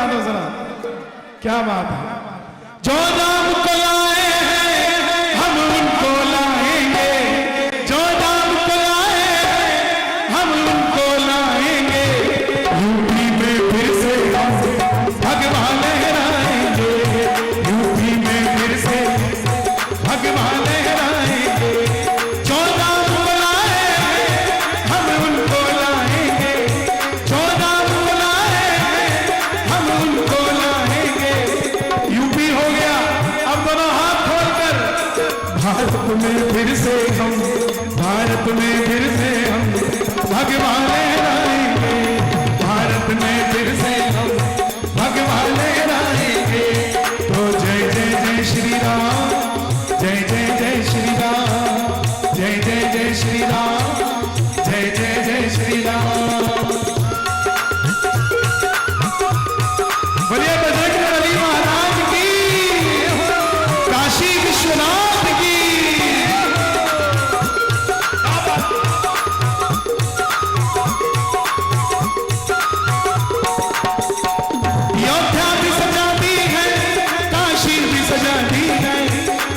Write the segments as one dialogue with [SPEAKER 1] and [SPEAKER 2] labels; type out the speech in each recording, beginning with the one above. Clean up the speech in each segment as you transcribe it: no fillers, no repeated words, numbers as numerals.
[SPEAKER 1] बता दो जरा, क्या बात है। जो राम को लाए हैं हम उनको लाएंगे, जो राम को लाए हैं हम उनको लाएंगे, यूपी में फिर से भगवान लहराएंगे, यूपी में फिर से भगवान लहराएंगे। जो राम को लाए हैं हम उनको लाएंगे, जो राम को लाए हैं हम उनको लाएंगे। यूपी हो गया, अब दोनों हाथ खोलकर भारत में फिर से हम, भारत में फिर से हम भगवान लहराएंगे, भारत में फिर से हम भगवान लहराएंगे। तो जय जय जय श्री राम, जय जय जय श्री राम, जय जय जय श्री राम, जय जय जय श्री राम। बोलिए बजरंग बली महाराज की, काशी विश्वनाथ की। अयोध्या भी सजा दी है, काशी भी सजा दी है,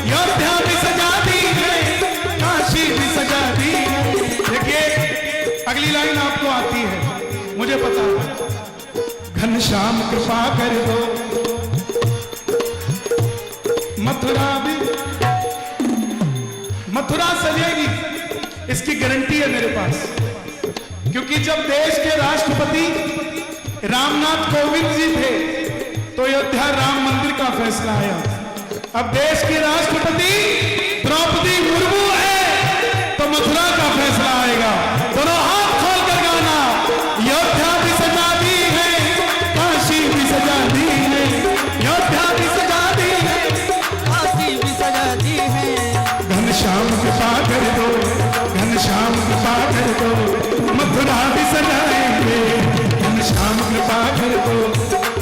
[SPEAKER 1] अयोध्या भी सजा दी है, काशी भी सजा दी है। देखिए अगली लाइन आपको आती है, मुझे पता है। घनश्याम कृपा कर दो, मथुरा भी, मथुरा सजेगी, इसकी गारंटी है मेरे पास। क्योंकि जब देश के राष्ट्रपति रामनाथ कोविंद जी थे तो अयोध्या राम मंदिर का फैसला आया। अब देश की राष्ट्रपति द्रौपदी मुर्मू है तो मथुरा का फैसला आएगा। दोनों हाथ खोलकर गाना, अयोध्या भी सजा दी है, काशी भी सजा दी है, अयोध्या भी सजा दी है,
[SPEAKER 2] काशी भी सजा दी है।
[SPEAKER 1] घनश्याम कृपा कर दो, घनश्याम कृपा कर दो, मथुरा भी सजाएंगे, घनश्याम कृपा कर दो,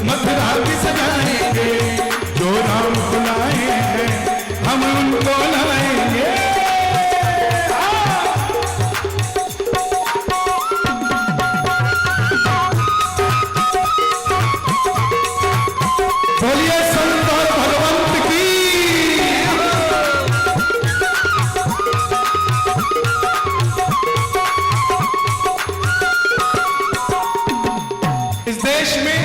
[SPEAKER 1] मथुरा भी सजाएंगे। जो राम को लाए हैं हम उनको लाएंगे। बोलिए संत और भगवंत की। इस देश में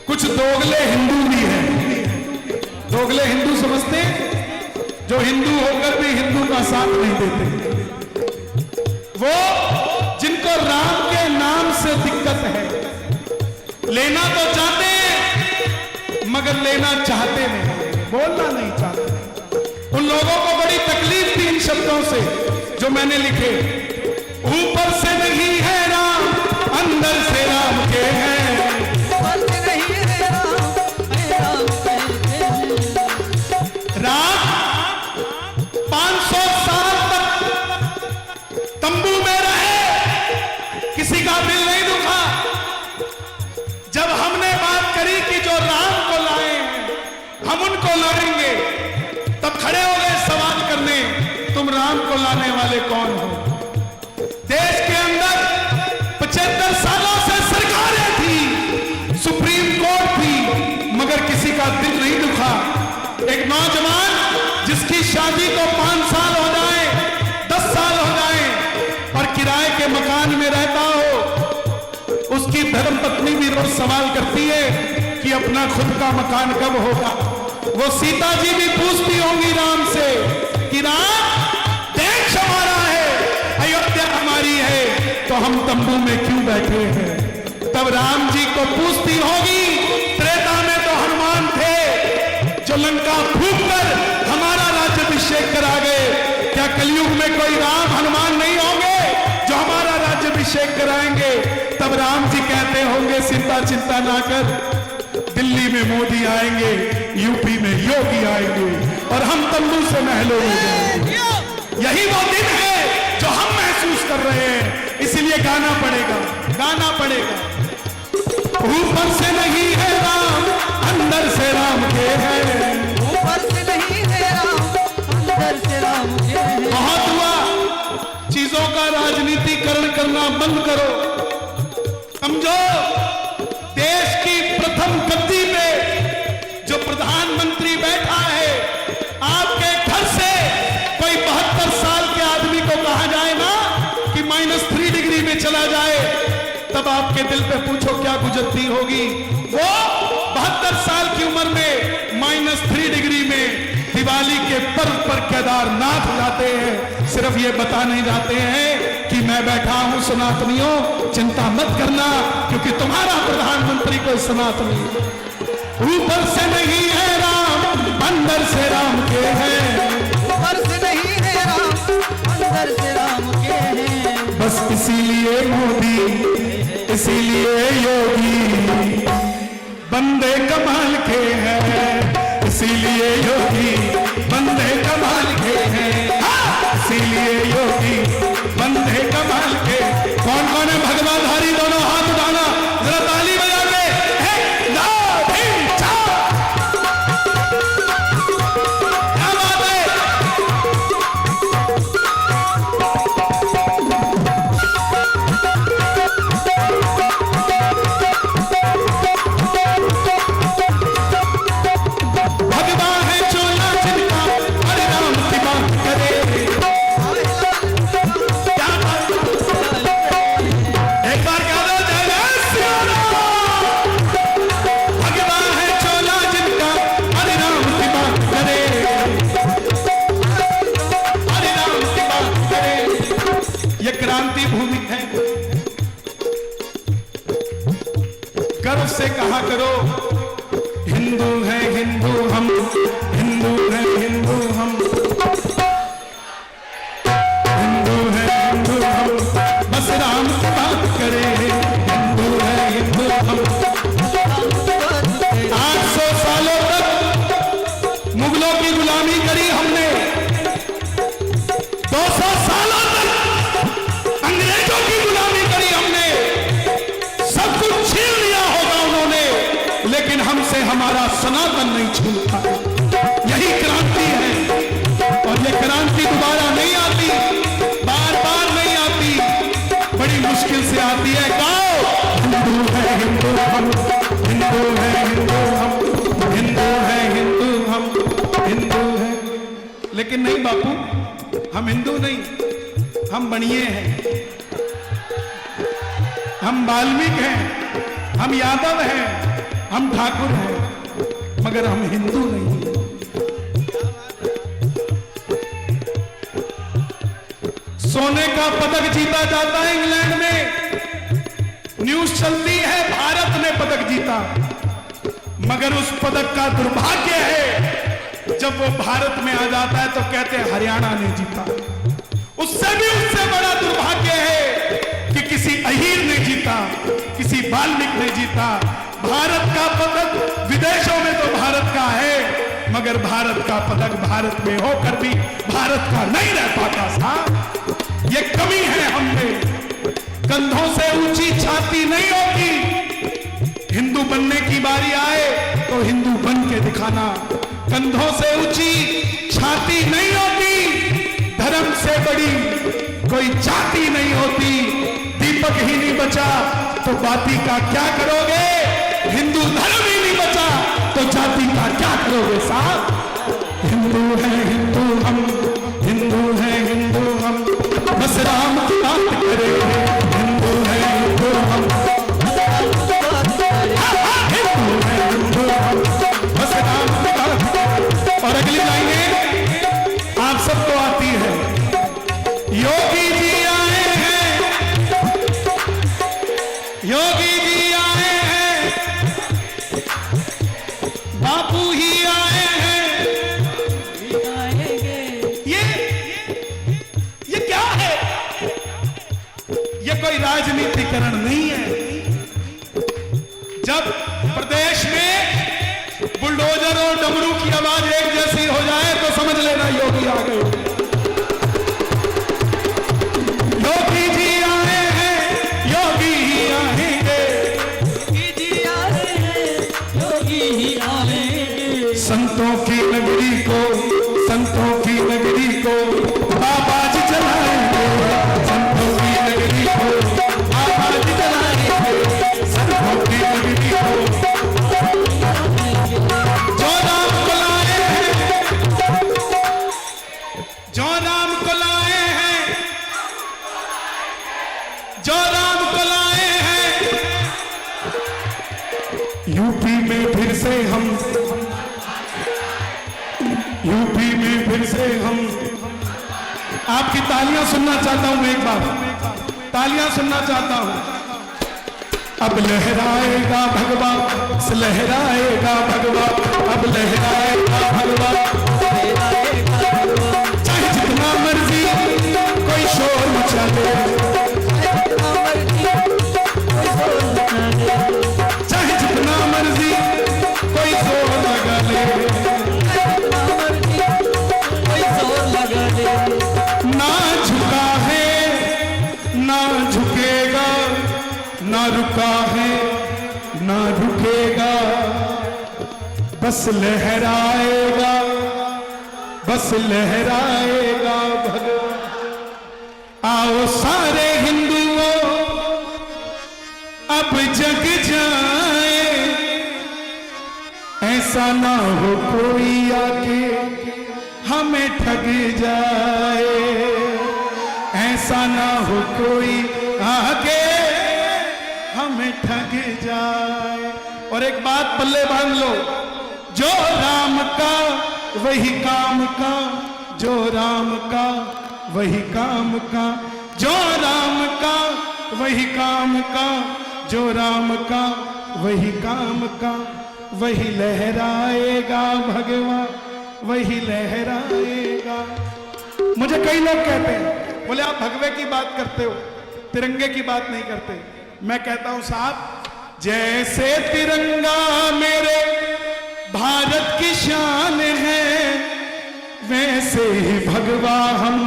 [SPEAKER 1] कुछ दोगले हिंदू भी हैं। दोगले हिंदू समझते हैं, जो हिंदू होकर भी हिंदू का साथ नहीं देते। वो जिनको राम के नाम से दिक्कत है, लेना तो चाहते हैं मगर लेना चाहते नहीं, बोलना नहीं चाहते। उन लोगों को बड़ी तकलीफ थी इन शब्दों से जो मैंने लिखे। ऊपर से नहीं है राम, अंदर से राम के हैं,
[SPEAKER 2] ऊपर से नहीं है राम, राम कहते हैं।
[SPEAKER 1] राम 500 साल तक तंबू में रहे, किसी का दिल नहीं दुखा। जब हमने बात करी कि जो राम को लाए हैं हम उनको लाएंगे, तब खड़े हो गए सवाल करने, तुम राम को लाने वाले कौन हो? देश के अंदर 75 सालों से सरकारें थी, सुप्रीम कोर्ट थी, मगर किसी का दिल नहीं दुखा। एक नौजवान जिसकी शादी को 5 साल हो जाए, 10 साल हो जाए और किराए के मकान में रहता हो, उसकी धर्मपत्नी भी रोज सवाल करती है कि अपना खुद का मकान कब होगा। वो सीता जी भी पूछती होंगी राम से कि राम देश हमारा है, अयोध्या हमारी है, तो हम तंबू में क्यों बैठे हैं? तब राम जी को पूछती होगी, त्रेता में तो हनुमान थे जो लंका फूंक कर हमारा राज्याभिषेक करा गए, क्या कलयुग में कोई राम हनुमान नहीं होंगे जो हमारा राज्याभिषेक कराएंगे? तब राम जी कहते होंगे, चिंता ना कर, दिल्ली में मोदी आएंगे, यूपी में योगी आएंगे और हम तंबू से महलों में जाएंगे। यही वो दिन है जो हम महसूस कर रहे हैं, इसलिए गाना पड़ेगा, गाना पड़ेगा। ऊपर से नहीं है राम, अंदर से राम के हैं,
[SPEAKER 2] ऊपर से नहीं है राम, अंदर से राम के हैं।
[SPEAKER 1] बहुत हुआ, चीजों का राजनीतिकरण करना बंद करो। समझो, देश की के दिल पे पूछो क्या गुजरती होगी। वो 72 साल की उम्र में -3 डिग्री में दिवाली के पर्व पर केदारनाथ जाते हैं। सिर्फ ये बताने जाते हैं कि मैं बैठा हूं सनातनियों, चिंता मत करना, क्योंकि तुम्हारा प्रधानमंत्री कोई सनातनी ऊपर से नहीं है राम, अंदर से राम के हैं।
[SPEAKER 2] ऊपर से नहीं है राम, अंदर से राम के हैं।
[SPEAKER 1] बस इसीलिए मोदी, इसीलिए योगी बंदे कमाल के हैं। इसीलिए योगी बंदे कमाल के हैं। इसीलिए योगी बंदे कमाल के। कौन कौन है भगवाधारी? दोनों हाथ उठाना, जरा ताली बजा के। 1 2 3 4। क्या बात है? भगवान है चोला जिनका हरे राम की बात करे। क्या बात? एक बार कह दो जय जय श्री राम। भगवान है चोला जिनका हरे राम की बात करे, हरे राम की बात करे। ये क्रांति भूमि है, गर्व से कहा करो हिंदू है हिंदू हम, हिंदू है हिंदू हम, हिंदू है हिंदू हम, बस राम की बात करें। हिंदू है हिंदू हम। 800 सालों तक मुगलों की गुलामी करी हमने, 200 सालों तक अंग्रेजों की गुलामी करी हमने, सब कुछ छीन लिया होगा उन्होंने, लेकिन हमसे हमारा सनातन नहीं छूटता। यही क्रांति है, और ये क्रांति दोबारा नहीं आती, बार बार नहीं आती, बड़ी मुश्किल से आती है। गाओ हिंदू है हिंदू हम, हिंदू है हिंदू हम, हिंदू है हिंदू हम, हिंदू है। लेकिन नहीं बापू, हम हिंदू नहीं, हम बनिए हैं, हम वाल्मीकि हैं, हम यादव हैं, हम ठाकुर हैं, मगर हम हिंदू नहीं हैं। सोने का पदक जीता जाता है इंग्लैंड में, न्यूज चलती है भारत ने पदक जीता, मगर उस पदक का दुर्भाग्य है जब वो भारत में आ जाता है तो कहते हैं हरियाणा ने जीता। उससे बड़ा दुर्भाग्य है कि किसी अहीर ने जीता, किसी वाल्मीकि ने जीता। भारत का पदक विदेशों में तो भारत का है, मगर भारत का पदक भारत में होकर भी भारत का नहीं रह पाता साहब। ये कमी है हमने। कंधों से ऊंची छाती नहीं होती, हिंदू बनने की बारी आए तो हिंदू बन के दिखाना। कंधों से ऊंची छाती नहीं होती, धर्म से बड़ी कोई जाति नहीं होती। दीपक ही नहीं बचा तो बाती का क्या करोगे? हिंदू धर्म ही नहीं बचा तो जाति का क्या करोगे साहब? हिंदू है हिंदू हम, हिंदू है हिंदू हम, बस राम की बात करें। हिंदू है हिंदू हम, हिंदू है हिंदू हम, बस राम की बात करें। और अगली लाइनें आप सबको आती है। योगी जी आए हैं, योगी जी आए हैं, बापू ही आए हैं। ये क्या है? ये कोई राजनीतिकरण नहीं है। जब प्रदेश में बुलडोजर और डमरू की आवाज एक जैसी हो जाए तो समझ लेना योगी आ गए। योगी जी आए हैं, योगी ही आएंगे,
[SPEAKER 2] योगी जी आए हैं, योगी ही आएंगे।
[SPEAKER 1] संतों की नगरी को, संतों की नगरी को बाबा जी चलाएंगे। संतों की नगरी को बाबा जी चलाएंगे। संतों की नगरी को जो राम को लाए हैं, जो राम को लाए हैं, जो राम को लाए हैं, यूपी में फिर से हम, यूपी में फिर से हम। आपकी तालियां सुनना चाहता हूं, एक बार तालियां सुनना चाहता हूं। अब लहराएगा भगवा, लहराएगा भगवा, अब लहराएगा भगवा, चाहे जितना मर्जी कोई शोर मचा दे, चाहे जितना मर्जी कोई जोर लगा ले, ना झुका है ना झुकेगा, ना रुका है ना रुकेगा, बस लहराएगा, बस लहराएगा भगवान। आओ सारे हिंदुओं अब जग जाए, ऐसा ना हो कोई आके हमें ठग जाए, ऐसा ना हो कोई आके हमें ठग जाए। और एक बात पल्ले बांध लो, जो राम का वही काम का, जो राम का वही काम का, जो राम का वही काम का, जो राम का वही काम का, वही लहराएगा भगवा, वही लहराएगा। मुझे कई लोग कहते हैं, बोले आप भगवे की बात करते हो, तिरंगे की बात नहीं करते। मैं कहता हूं साहब, जैसे तिरंगा मेरे भारत की शान है, वैसे ही भगवा हम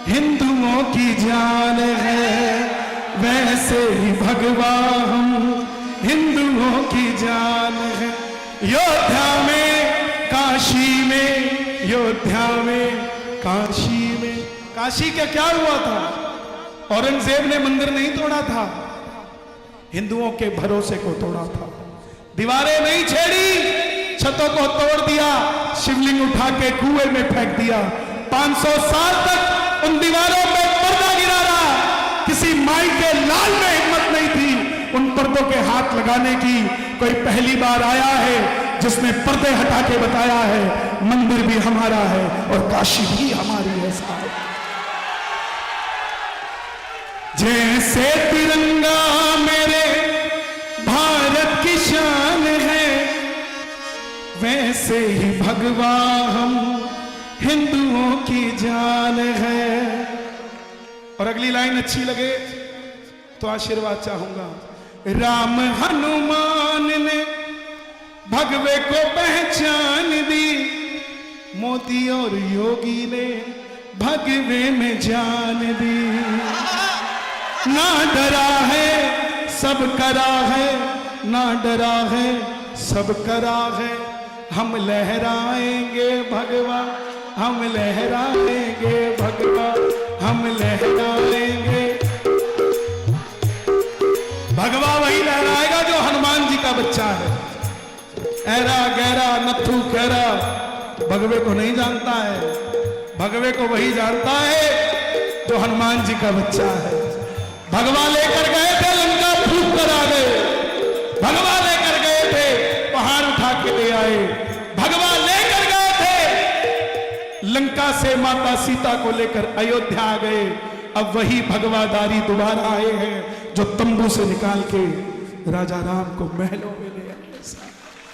[SPEAKER 1] हिंदुओं की जान है, वैसे ही भगवा हम हिंदुओं की जान है। योद्धा में काशी में, योद्धा में काशी में, काशी का क्या हुआ था? औरंगजेब ने मंदिर नहीं तोड़ा था, हिंदुओं के भरोसे को तोड़ा था। दीवारें नहीं छेड़ी, छतों को तोड़ दिया, शिवलिंग उठा के कुएं में फेंक दिया। 500 साल तक उन दीवारों पे पर्दा गिरा रहा, किसी माई के लाल में हिम्मत नहीं थी उन पर्दों के हाथ लगाने की। कोई पहली बार आया है जिसने पर्दे हटा के बताया है मंदिर भी हमारा है और काशी भी हमारी है साहब। जैसे तिरंगा मेरे भारत की शान है, वैसे ही भगवा हम हिंदुओं की जान है। और अगली लाइन अच्छी लगे तो आशीर्वाद चाहूंगा। राम हनुमान ने भगवे को पहचान दी, मोदी और योगी ने भगवे में जान दी। ना डरा है सब करा है, ना डरा है सब करा है, हम लहराएंगे भगवा, हम लहराएंगे भगवा, हम लहराएंगे। भगवा वही लहराएगा जो हनुमान जी का बच्चा है। ऐरा गहरा नथु कहरा भगवे को नहीं जानता है, भगवे को वही जानता है जो हनुमान जी का बच्चा है। भगवा लेकर गए थे, लंका फूंक कर आ गए। भगवा लेकर गए थे, पहाड़ उठा के ले आए। भगवा लेकर गए थे, लंका से माता सीता को लेकर अयोध्या आ गए। अब वही भगवादारी दोबारा आए हैं जो तंबू से निकाल के राजा राम को महलों में